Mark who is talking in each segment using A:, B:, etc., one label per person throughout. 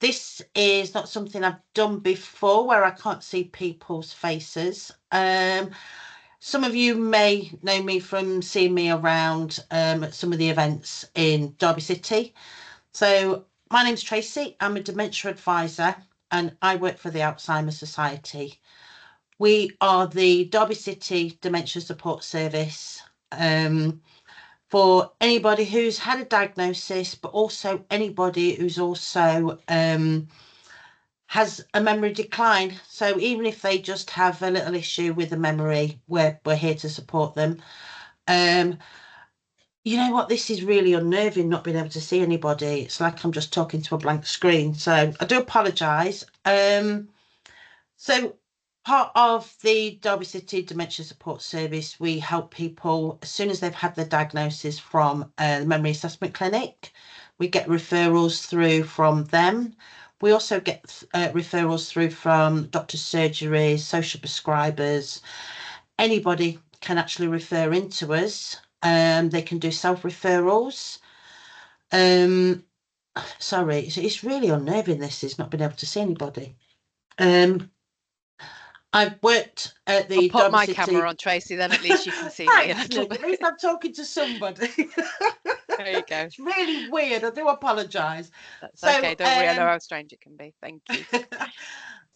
A: This is not something I've done before where I can't see people's faces. Some of you may know me from seeing me around at some of the events in Derby City. So my name's Tracy. I'm a dementia advisor and I work for the Alzheimer's Society. We are the Derby City Dementia Support Service for anybody who's had a diagnosis, but also anybody who's also has a memory decline. So even if they just have a little issue with the memory, we're here to support them. You know what? This is really unnerving, not being able to see anybody. It's like I'm just talking to a blank screen. So I do apologise. So part of the Derby City Dementia Support Service, we help people as soon as they've had their diagnosis from the Memory Assessment Clinic. We get referrals through from them. We also get referrals through from doctor's surgeries, social prescribers. Anybody can actually refer into us. They can do self-referrals. Sorry, it's really unnerving, this is not being able to see anybody. I've worked at the
B: I'll put my
A: City...
B: camera on, Tracy, then at least you can see me a little bit.
A: At least I'm talking to somebody.
B: There you go.
A: It's really weird. I do apologise.
B: That's okay. Don't worry. I know how strange it can be. Thank you.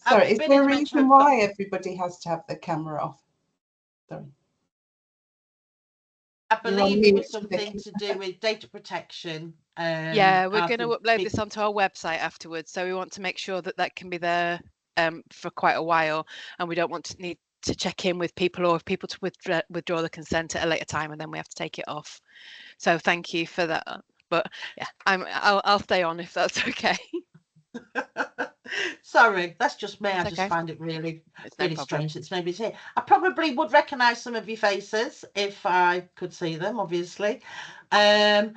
C: Sorry, is there a reason why everybody has to have their camera off? Sorry.
A: I believe it was something to do with data protection.
B: Yeah, we're going to upload this onto our website afterwards. So we want to make sure that that can be there for quite a while. And we don't want to need to check in with people or people to withdraw the consent at a later time and then we have to take it off. So thank you for that. But yeah, I'll stay on if that's okay.
A: Sorry, that's just me. I just find it really strange that nobody's here. I probably would recognise some of your faces if I could see them, obviously. But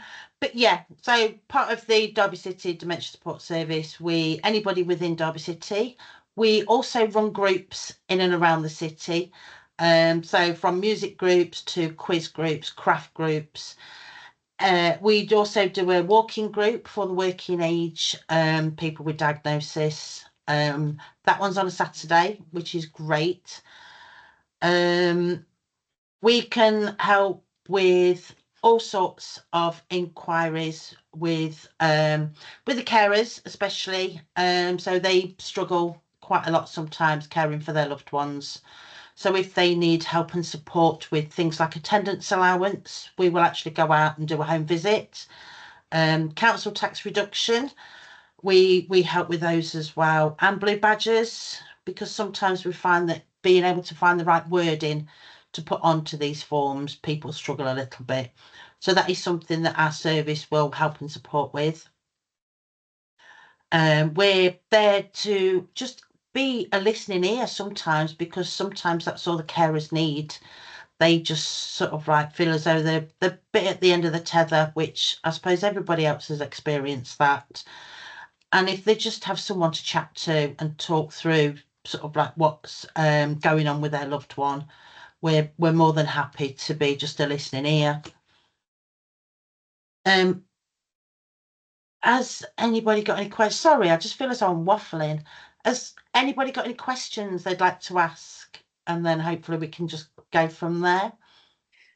A: yeah, so part of the Derby City Dementia Support Service, anybody within Derby City, we also run groups in and around the city. So from music groups to quiz groups, craft groups. We'd also do a walking group for the working age people with diagnosis. That one's on a Saturday, which is great. We can help with all sorts of inquiries with the carers, especially. So they struggle quite a lot sometimes caring for their loved ones. So if they need help and support with things like attendance allowance, we will actually go out and do a home visit. Council tax reduction, we help with those as well. And blue badges, because sometimes we find that being able to find the right wording to put onto these forms, people struggle a little bit. So that is something that our service will help and support with. We're there to just be a listening ear sometimes, because sometimes that's all the carers need. They just sort of like feel as though they're the bit at the end of the tether, which I suppose everybody else has experienced that. And if they just have someone to chat to and talk through sort of like what's going on with their loved one, we're more than happy to be just a listening ear. Has anybody got any questions? Sorry, I just feel as though I'm waffling. Has anybody got any questions they'd like to ask? And then hopefully we can just go from there.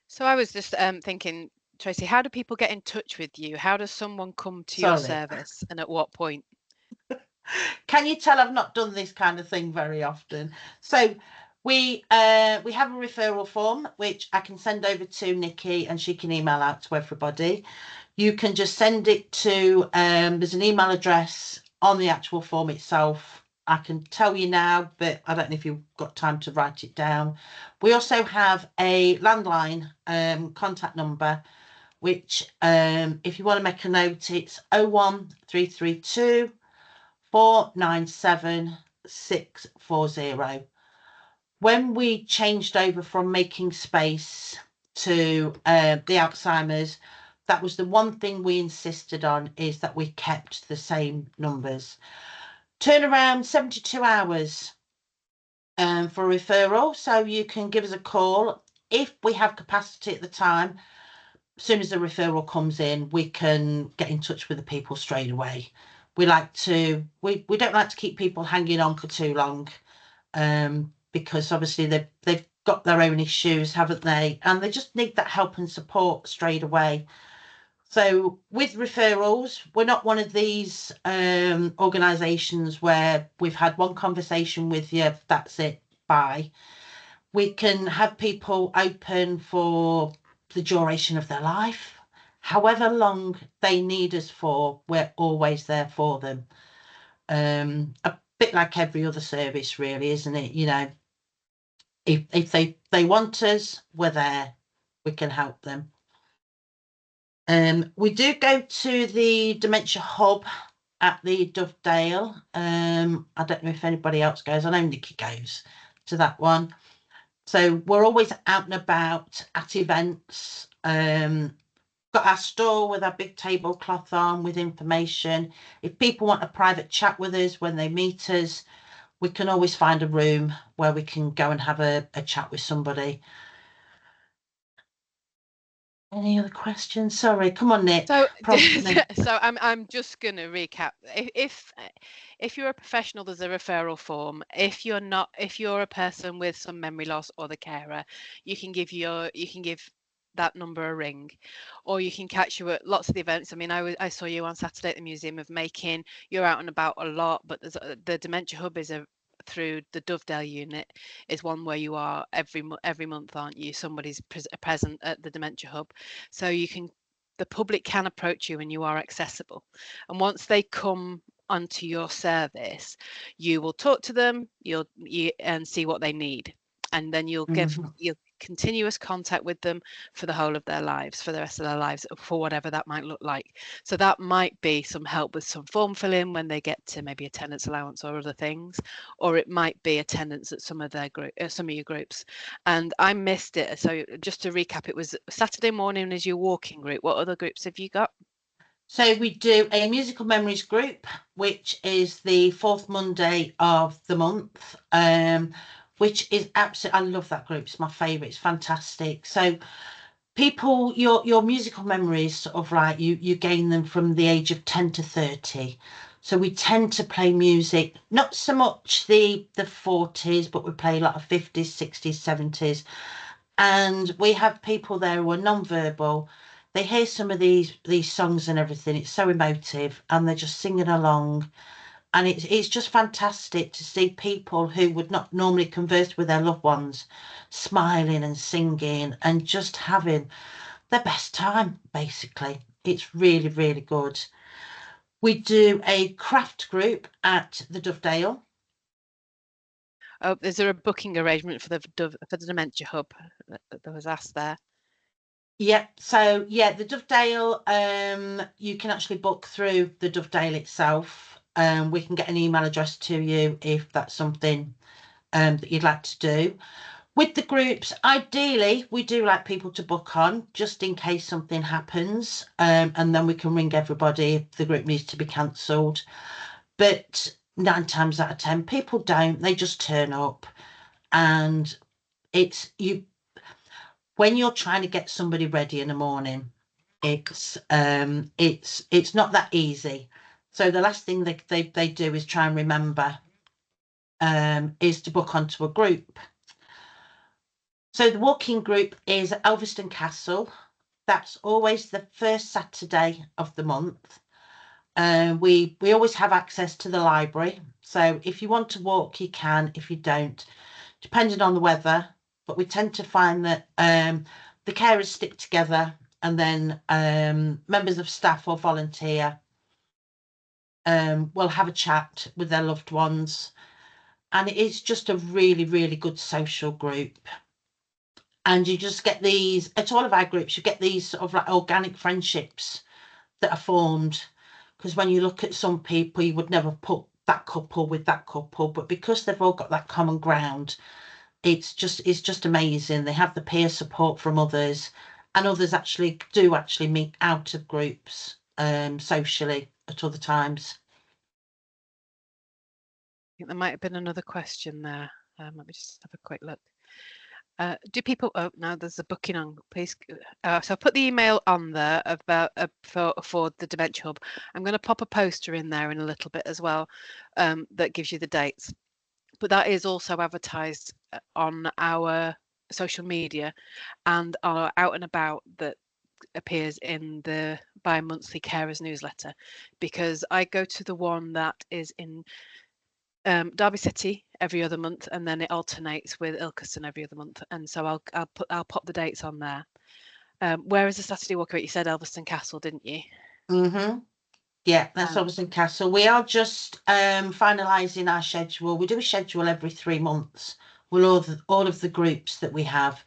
B: So I was just thinking, Tracy, how do people get in touch with you? How does someone come to your service and at what point?
A: Can you tell I've not done this kind of thing very often? So we have a referral form, which I can send over to Nikki and she can email out to everybody. You can just send it to, there's an email address on the actual form itself. I can tell you now, but I don't know if you've got time to write it down. We also have a landline contact number, which if you want to make a note, it's 01332 497 640. When we changed over from Making Space to the Alzheimer's, that was the one thing we insisted on, is that we kept the same numbers. Turnaround 72 hours for a referral. So you can give us a call. If we have capacity at the time, as soon as the referral comes in, we can get in touch with the people straight away. we don't like to keep people hanging on for too long, because obviously they've got their own issues, haven't they? And they just need that help and support straight away. So with referrals, we're not one of these organisations where we've had one conversation with you, that's it, bye. We can have people open for the duration of their life. However long they need us for, we're always there for them. A bit like every other service, really, isn't it? You know, if they want us, we're there. We can help them. We do go to the Dementia Hub at the Dovedale. I don't know if anybody else goes. I know Nikki goes to that one. So we're always out and about at events. Got our store with our big tablecloth on with information. If people want a private chat with us when they meet us, we can always find a room where we can go and have a chat with somebody. Any other questions? Sorry, come on, Nick.
B: So, so I'm just going to recap. If you're a professional, there's a referral form. If you're a person with some memory loss or the carer, you can give that number a ring, or you can catch you at lots of the events. I mean, I saw you on Saturday at the Museum of Making. You're out and about a lot, but the Dementia Hub is through the Dovedale unit is one where you are every month, aren't you? Somebody's present at the Dementia Hub, so the public can approach you and you are accessible. And once they come onto your service, you will talk to them, and see what they need, and then you'll continuous contact with them for the whole of their lives, for the rest of their lives, for whatever that might look like. So that might be some help with some form filling when they get to maybe attendance allowance or other things, or it might be attendance at some of your groups. And I missed it, so just to recap, it was Saturday morning as your walking group. What other groups have you got?
A: So we do a musical memories group, which is the fourth Monday of the month, which is absolutely, I love that group. It's my favourite. It's fantastic. So people, your musical memories sort of like you gain them from the age of 10 to 30. So we tend to play music, not so much the 40s, but we play a lot of 50s, 60s, 70s. And we have people there who are non-verbal. They hear some of these songs and everything. It's so emotive, and they're just singing along. And it's just fantastic to see people who would not normally converse with their loved ones smiling and singing and just having their best time, basically. It's really, really good. We do a craft group at the Dovedale.
B: Oh, is there a booking arrangement for the Dementia Hub that was asked there?
A: Yep. So yeah, the Dovedale, you can actually book through the Dovedale itself. We can get an email address to you if that's something that you'd like to do. With the groups, ideally, we do like people to book on just in case something happens, and then we can ring everybody if the group needs to be cancelled. But 9 times out of 10, people don't. They just turn up, and when you're trying to get somebody ready in the morning, it's not that easy. So the last thing they do is try and remember is to book onto a group. So the walking group is at Elveston Castle. That's always the first Saturday of the month. We always have access to the library. So if you want to walk, you can. If you don't, depending on the weather. But we tend to find that the carers stick together, and then members of staff or volunteer will have a chat with their loved ones. And it's just a really, really good social group. And you just get these, at all of our groups, you get these sort of like organic friendships that are formed. Because when you look at some people, you would never put that couple with that couple, but because they've all got that common ground, it's just amazing. They have the peer support from others, and others actually meet out of groups socially at other times.
B: I think there might have been another question there. Let me just have a quick look. Do people? Oh no, there's a booking on. Please. So I put the email on there about for the Dementia Hub. I'm going to pop a poster in there in a little bit as well, that gives you the dates. But that is also advertised on our social media and our Out and About that appears in the bi-monthly carers newsletter, because I go to the one that is in Derby City every other month, and then it alternates with Ilkeston every other month. And so I'll pop the dates on there. Where is the Saturday walkabout? You said Elveston Castle, didn't you?
A: Yeah, that's Elveston Castle. We are just finalising our schedule. We do a schedule every 3 months with all of the groups that we have.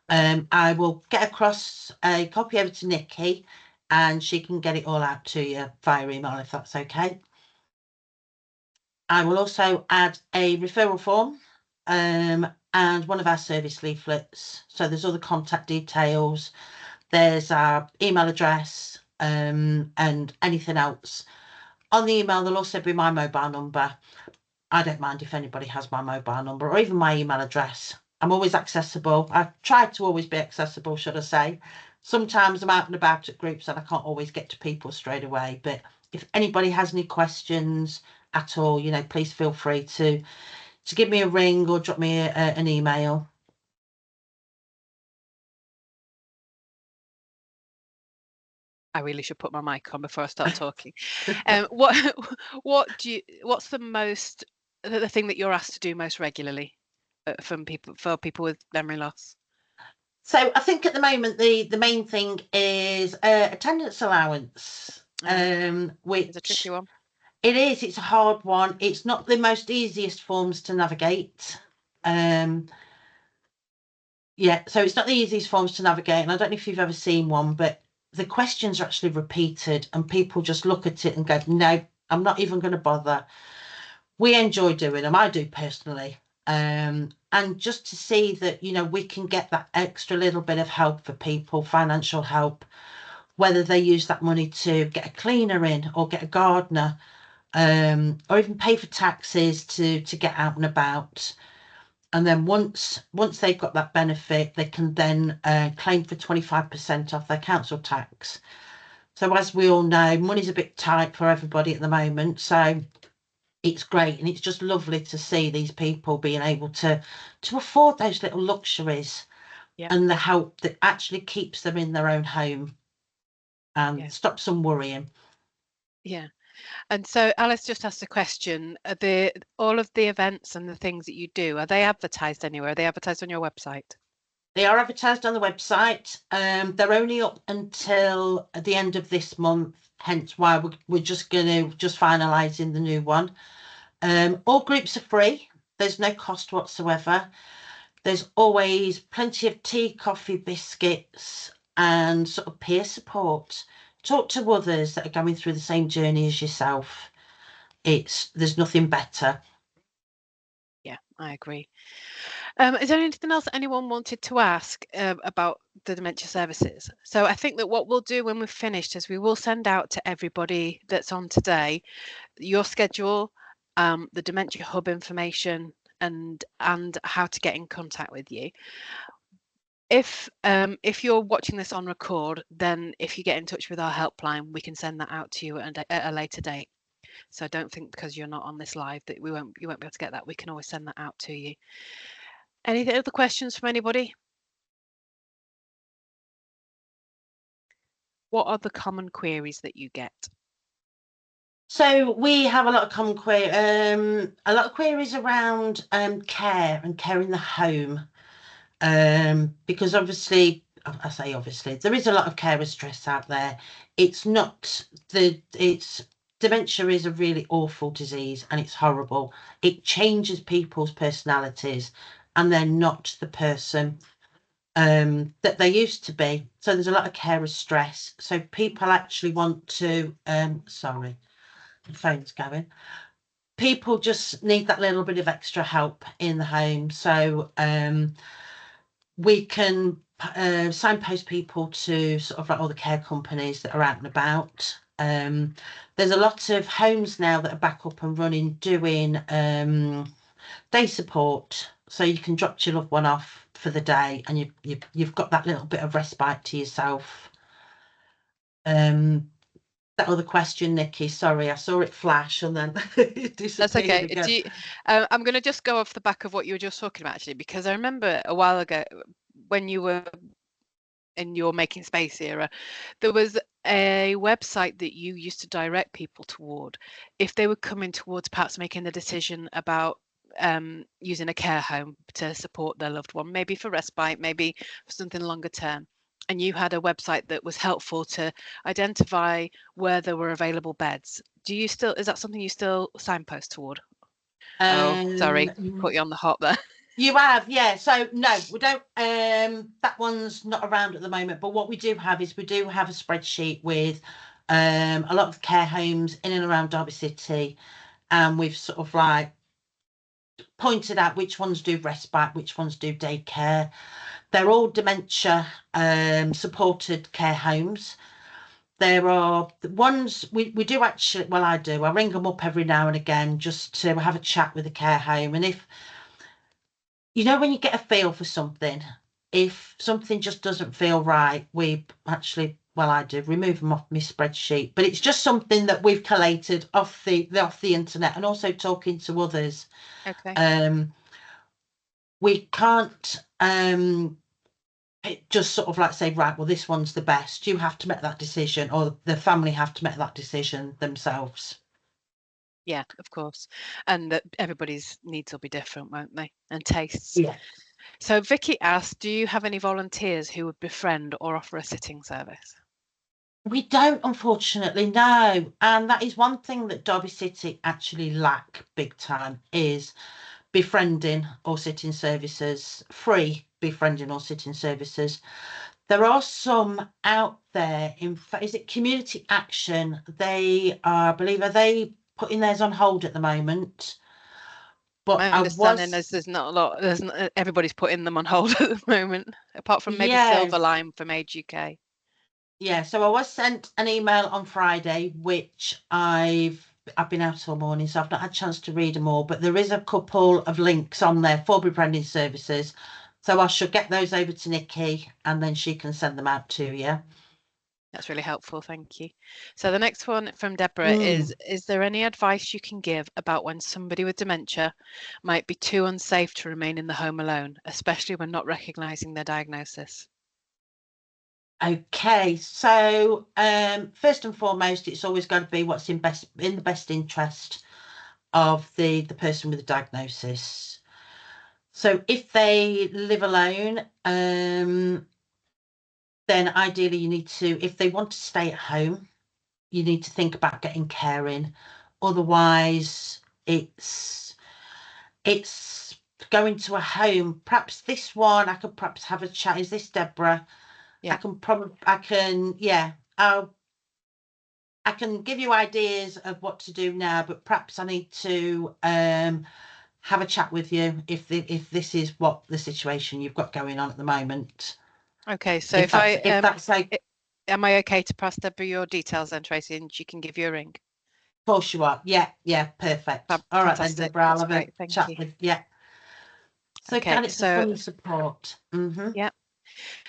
A: I will get across a copy over to Nikki, and she can get it all out to you via email if that's okay. I will also add a referral form and one of our service leaflets. So there's all the contact details, there's our email address, and anything else. On the email, there'll also be my mobile number. I don't mind if anybody has my mobile number or even my email address. I'm always accessible. I try to always be accessible, should I say. Sometimes I'm out and about at groups and I can't always get to people straight away. But if anybody has any questions at all, you know, please feel free to give me a ring or drop me an email.
B: I really should put my mic on before I start talking. What's the thing that you're asked to do most regularly for people with memory loss?
A: So I think at the moment the main thing is attendance allowance, which
B: it's a tricky one.
A: It is. It's a hard one. It's not the most easiest forms to navigate. Yeah, so it's not the easiest forms to navigate, and I don't know if you've ever seen one, but the questions are actually repeated and people just look at it and go, no, I'm not even going to bother. We enjoy doing them. I do personally. And just to see that, you know, we can get that extra little bit of help for people, financial help, whether they use that money to get a cleaner in or get a gardener, or even pay for taxis to get out and about. And then once they've got that benefit, they can then claim for 25% off their council tax. So as we all know, money's a bit tight for everybody at the moment. So it's great, and it's just lovely to see these people being able to afford those little luxuries, and the help that actually keeps them in their own home and stops them worrying.
B: Yeah. And so Alice just asked a question. All of the events and the things that you do, are they advertised anywhere? Are they advertised on your website?
A: They are advertised on the website. They're only up until the end of this month, hence why we're just finalising the new one. All groups are free. There's no cost whatsoever. There's always plenty of tea, coffee, biscuits, and sort of peer support. Talk to others that are going through the same journey as yourself. There's nothing better.
B: Yeah, I agree. Is there anything else that anyone wanted to ask about the dementia services? So I think that what we'll do when we've finished is we will send out to everybody that's on today your schedule, the Dementia Hub information, and how to get in contact with you. If you're watching this on record, then if you get in touch with our helpline, we can send that out to you at a later date. So don't think because you're not on this live that you won't be able to get that. We can always send that out to you. Any other questions from anybody? What are the common queries that you get?
A: So we have a lot of common queries around care and care in the home, because obviously, I say obviously, there is a lot of carer stress out there. Dementia is a really awful disease and it's horrible. It changes people's personalities and they're not the person that they used to be. So there's a lot of carer stress. So people actually want to, sorry, the phone's going. People just need that little bit of extra help in the home. So we can signpost people to sort of like all the care companies that are out and about. There's a lot of homes now that are back up and running doing day support. So you can drop your loved one off for the day, and you've got that little bit of respite to yourself. That other question, Nikki, sorry, I saw it flash and then it disappeared.
B: That's okay.
A: again.
B: I'm going to just go off the back of what you were just talking about, actually, because I remember a while ago when you were in your Making Space era, there was a website that you used to direct people toward if they were coming towards perhaps making the decision about using a care home to support their loved one, maybe for respite, maybe for something longer term. And you had a website that was helpful to identify where there were available beds. Do you still, is that something you still signpost toward? Oh, sorry, put you on the hop there.
A: You have, yeah. So no, we don't. That one's not around at the moment. But what we do have is we do have a spreadsheet with a lot of care homes in and around Derby City, and we've sort of like pointed out which ones do respite, which ones do daycare. They're all dementia supported care homes. There are the ones we do actually, well, I do. I ring them up every now and again just to have a chat with the care home. And if, you know, when you get a feel for something, if something just doesn't feel right, we actually, well, I do remove them off my spreadsheet. But it's just something that we've collated off the internet, and also talking to others.
B: Okay.
A: We can't just sort of like say, right, well, this one's the best. You have to make that decision, or the family have to make that decision themselves.
B: Yeah, of course. And that everybody's needs will be different, won't they? And tastes.
A: Yeah.
B: So Vicky asked, do you have any volunteers who would befriend or offer a sitting service?
A: We don't, unfortunately, no. And that is one thing that Derby City actually lack big time, is befriending or sitting services, free befriending or sitting services. There are some out there. In fact, is it Community Action? They are, I believe, are they putting theirs on hold at the moment? But
B: My understanding is there's not a lot. There's not, everybody's putting them on hold at the moment, apart from maybe
A: yeah,
B: Silverline from Age UK.
A: yeah. So I was sent an email on Friday, which I've been out all morning, so I've not had a chance to read them all. But there is a couple of links on there for befriending services, so I shall get those over to Nikki, and then she can send them out to you.
B: That's really helpful, thank you. So the next one from Deborah is there any advice you can give about when somebody with dementia might be too unsafe to remain in the home alone, especially when not recognising their diagnosis?
A: Okay, so first and foremost, it's always got to be what's in the best interest of the person with the diagnosis. So if they live alone, then ideally you need to, if they want to stay at home, you need to think about getting care in. Otherwise, it's going to a home. Perhaps this one, I could perhaps have a chat. Is this Deborah?
B: Yeah.
A: I can give you ideas of what to do now, but perhaps I need to have a chat with you if this is what the situation you've got going on at the moment.
B: Okay, so
A: if that's like,
B: am I okay to pass Deborah your details then, Tracy, and she can give you a ring?
A: Of course you are. Yeah, perfect. All right then, Deborah, I'll have a chat with you. So
B: okay,
A: guidance for funding support.
B: Yeah.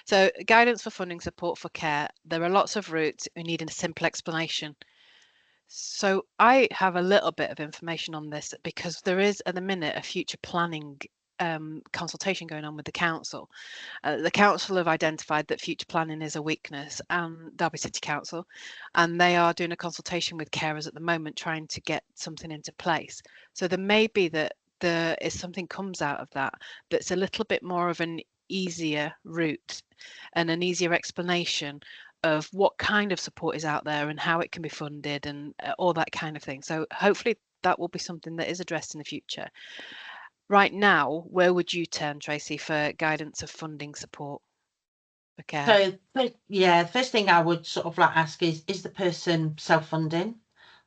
B: So guidance for funding support for care. There are lots of routes who need a simple explanation. So I have a little bit of information on this because there is at the minute a future planning consultation going on with the council. The council have identified that future planning is a weakness, and Derby City Council, and they are doing a consultation with carers at the moment trying to get something into place. So there may be that there is something comes out of that that's a little bit more of an easier route and an easier explanation of what kind of support is out there and how it can be funded and all that kind of thing. So hopefully that will be something that is addressed in the future. Right now, where would you turn, Tracy, for guidance of funding support for care?
A: So the first thing I would sort of like ask is the person self-funding?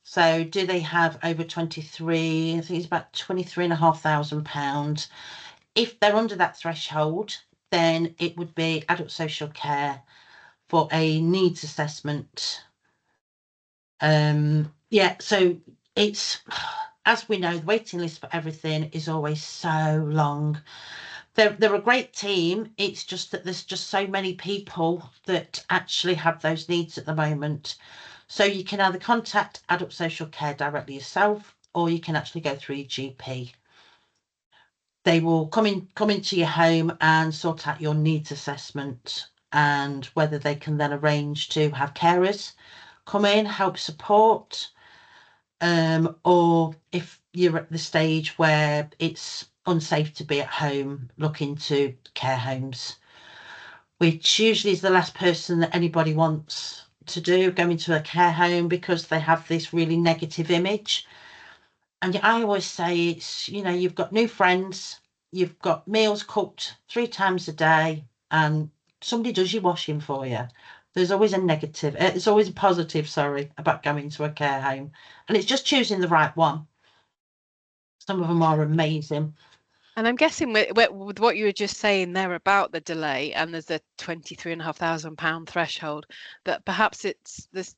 A: So do they have over 23, I think it's about £23,500. If they're under that threshold, then it would be adult social care for a needs assessment. So it's, as we know, the waiting list for everything is always so long. they're a great team. It's just that there's just so many people that actually have those needs at the moment. So you can either contact Adult Social Care directly yourself, or you can actually go through your GP. They will come into your home and sort out your needs assessment, and whether they can then arrange to have carers come in, help support, or if you're at the stage where it's unsafe to be at home, look into care homes, which usually is the last person that anybody wants to do, go into a care home, because they have this really negative image. And I always say it's, you know, you've got new friends, you've got meals cooked 3 times a day, and somebody does your washing for you. There's always a negative, it's always a positive, sorry, about going to a care home. And it's just choosing the right one. Some of them are amazing.
B: And I'm guessing with what you were just saying there about the delay, and there's a £23,500 threshold, that perhaps there's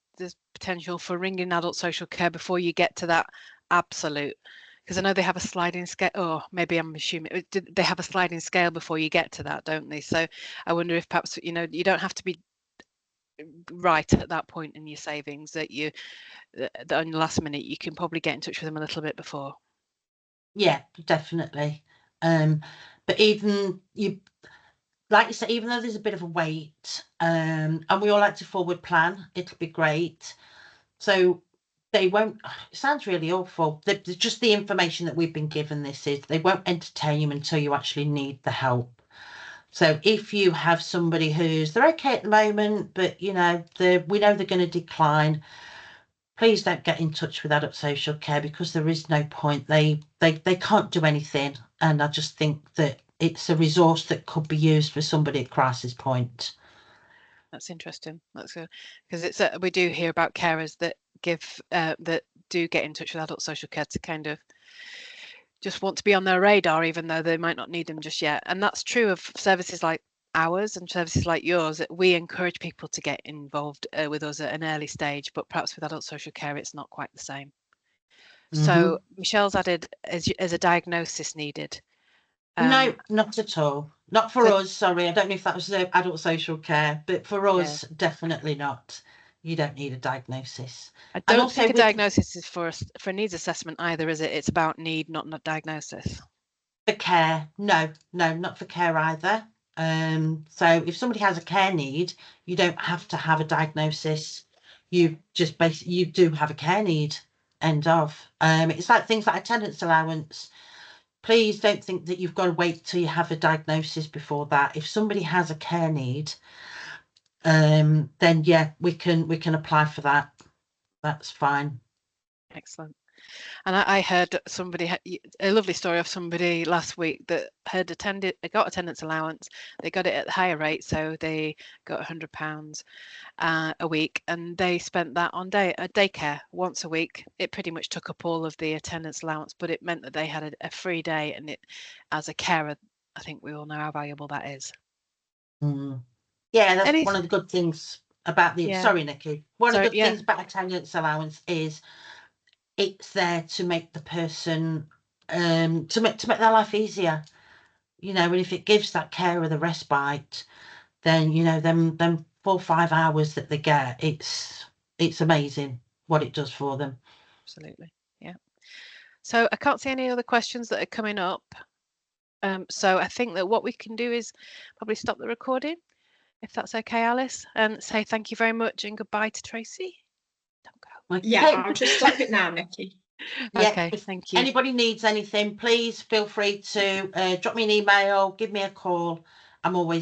B: potential for ringing adult social care before you get to that absolute. Because I know they have a sliding scale, or maybe I'm assuming they have a sliding scale before you get to that, don't they? So I wonder if perhaps, you know, you don't have to be right at that point in your savings, that on the last minute you can probably get in touch with them a little bit before.
A: Yeah, definitely. But even you, like you say, even though there's a bit of a wait, and we all like to forward plan, it'll be great. So they won't, it sounds really awful. Just the information that we've been given, this is, they won't entertain you until you actually need the help. So if you have somebody they're okay at the moment, but you know, we know they're going to decline, please don't get in touch with Adult Social Care, because there is no point. They can't do anything. And I just think that it's a resource that could be used for somebody at crisis point.
B: That's interesting. That's good, because it's we do hear about carers that that do get in touch with Adult Social Care to kind of just want to be on their radar, even though they might not need them just yet. And that's true of services like ours and services like yours. That we encourage people to get involved with us at an early stage, but perhaps with Adult Social Care it's not quite the same. So Michelle's added as a diagnosis needed.
A: No, not at all. Not for us, sorry. I don't know if that was Adult Social Care, but for us, definitely not. You don't need a diagnosis.
B: I don't think a diagnosis is for a needs assessment either, is it? It's about need, not diagnosis.
A: For care, no, not for care either. So if somebody has a care need, you don't have to have a diagnosis. You just basically, you do have a care need, end of. It's like things like attendance allowance. Please don't think that you've got to wait till you have a diagnosis before that. If somebody has a care need, then yeah, we can apply for that. That's fine.
B: Excellent. And I heard a lovely story of somebody last week that got attendance allowance. They got it at the higher rate, so they got £100 a week, and they spent that on daycare once a week. It pretty much took up all of the attendance allowance, but it meant that they had a free day. And as a carer, I think we all know how valuable that is.
A: Yeah, that's one of the good things about sorry, Nikki. One of the good things about attendance allowance is it's there to make the person to make their life easier, you know. And if it gives that carer the respite, then you know, them 4 or 5 hours that they get, it's amazing what it does for them.
B: Absolutely. Yeah. So I can't see any other questions that are coming up, so I think that what we can do is probably stop the recording, if that's okay, Alice, and say thank you very much and goodbye to Tracy.
D: Yeah, I'll just stop it now, Nikki.
B: Okay, thank you.
A: Anybody needs anything, please feel free to drop me an email, give me a call. I'm always